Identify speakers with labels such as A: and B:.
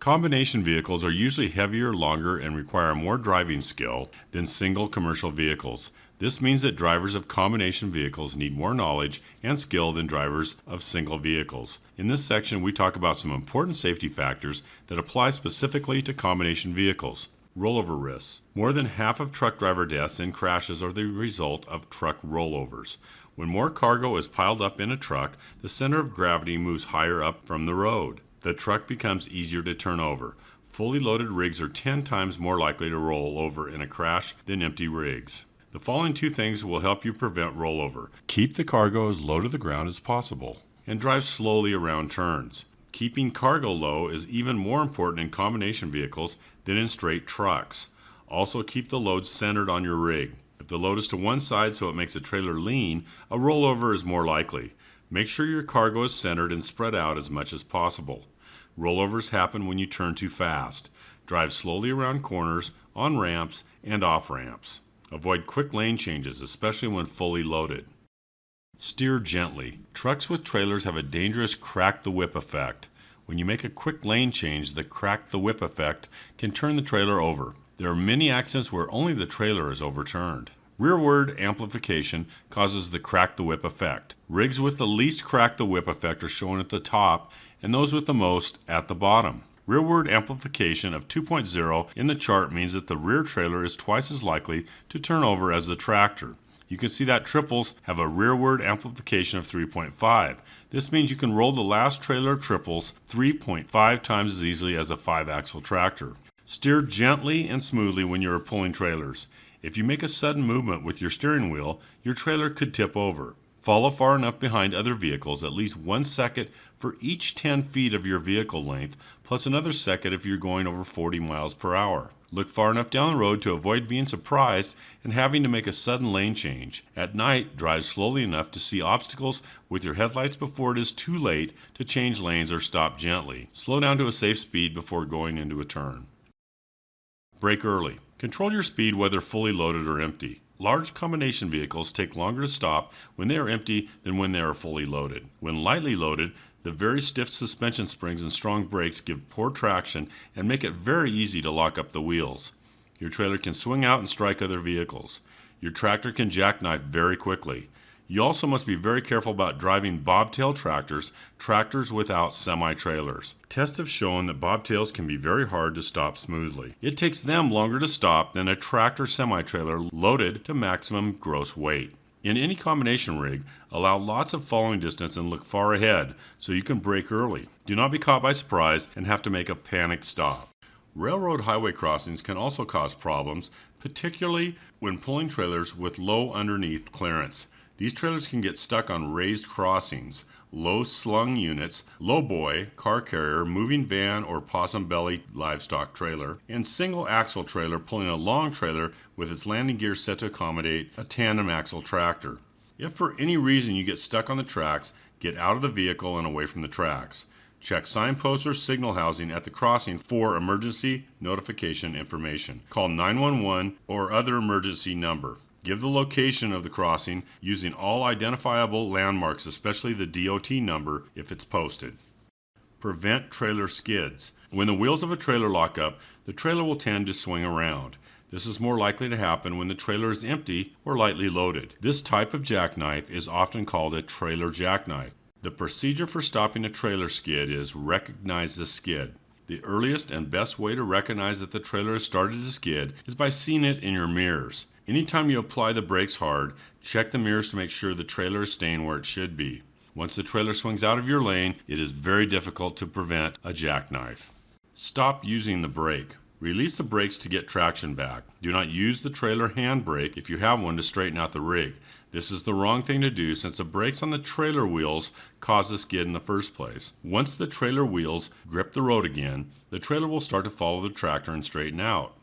A: Combination vehicles are usually heavier, longer, and require more driving skill than single commercial vehicles. This means that drivers of combination vehicles need more knowledge and skill than drivers of single vehicles. In this section, we talk about some important safety factors that apply specifically to combination vehicles. Rollover risks. More than half of truck driver deaths in crashes are the result of truck rollovers. When more cargo is piled up in a truck, the center of gravity moves higher up from the road. The truck becomes easier to turn over. Fully loaded rigs are 10 times more likely to roll over in a crash than empty rigs. The following two things will help you prevent rollover. Keep the cargo as low to the ground as possible, and drive slowly around turns. Keeping cargo low is even more important in combination vehicles than in straight trucks. Also, keep the load centered on your rig. If the load is to one side so it makes the trailer lean, a rollover is more likely. Make sure your cargo is centered and spread out as much as possible. Rollovers happen when you turn too fast. Drive slowly around corners, on ramps, and off ramps. Avoid quick lane changes, especially when fully loaded. Steer gently. Trucks with trailers have a dangerous crack the whip effect. When you make a quick lane change, the crack the whip effect can turn the trailer over. There are many accidents where only the trailer is overturned. Rearward amplification causes the crack the whip effect. Rigs with the least crack the whip effect are shown at the top, and those with the most at the bottom. Rearward amplification of 2.0 in the chart means that the rear trailer is twice as likely to turn over as the tractor. You can see that triples have a rearward amplification of 3.5. This means you can roll the last trailer of triples 3.5 times as easily as a 5-axle tractor. Steer gently and smoothly when you are pulling trailers. If you make a sudden movement with your steering wheel, your trailer could tip over. Follow far enough behind other vehicles, at least 1 second for each 10 feet of your vehicle length, plus another second if you're going over 40 miles per hour. Look far enough down the road to avoid being surprised and having to make a sudden lane change. At night, drive slowly enough to see obstacles with your headlights before it is too late to change lanes or stop gently. Slow down to a safe speed before going into a turn. Brake early. Control your speed whether fully loaded or empty. Large combination vehicles take longer to stop when they are empty than when they are fully loaded. When lightly loaded, the very stiff suspension springs and strong brakes give poor traction and make it very easy to lock up the wheels. Your trailer can swing out and strike other vehicles. Your tractor can jackknife very quickly. You also must be very careful about driving bobtail tractors, tractors without semi-trailers. Tests have shown that bobtails can be very hard to stop smoothly. It takes them longer to stop than a tractor semi-trailer loaded to maximum gross weight. In any combination rig, allow lots of following distance and look far ahead so you can brake early. Do not be caught by surprise and have to make a panicked stop. Railroad highway crossings can also cause problems, particularly when pulling trailers with low underneath clearance. These trailers can get stuck on raised crossings. Low slung units, lowboy, car carrier, moving van or possum belly livestock trailer, and single axle trailer pulling a long trailer with its landing gear set to accommodate a tandem axle tractor. If for any reason you get stuck on the tracks, get out of the vehicle and away from the tracks. Check signposts or signal housing at the crossing for emergency notification information. Call 911 or other emergency number. Give the location of the crossing using all identifiable landmarks, especially the DOT number if it's posted. Prevent trailer skids. When the wheels of a trailer lock up, the trailer will tend to swing around. This is more likely to happen when the trailer is empty or lightly loaded. This type of jackknife is often called a trailer jackknife. The procedure for stopping a trailer skid is recognize the skid. The earliest and best way to recognize that the trailer has started to skid is by seeing it in your mirrors. Anytime you apply the brakes hard, check the mirrors to make sure the trailer is staying where it should be. Once the trailer swings out of your lane, it is very difficult to prevent a jackknife. Stop using the brake. Release the brakes to get traction back. Do not use the trailer handbrake if you have one to straighten out the rig. This is the wrong thing to do since the brakes on the trailer wheels cause the skid in the first place. Once the trailer wheels grip the road again, the trailer will start to follow the tractor and straighten out.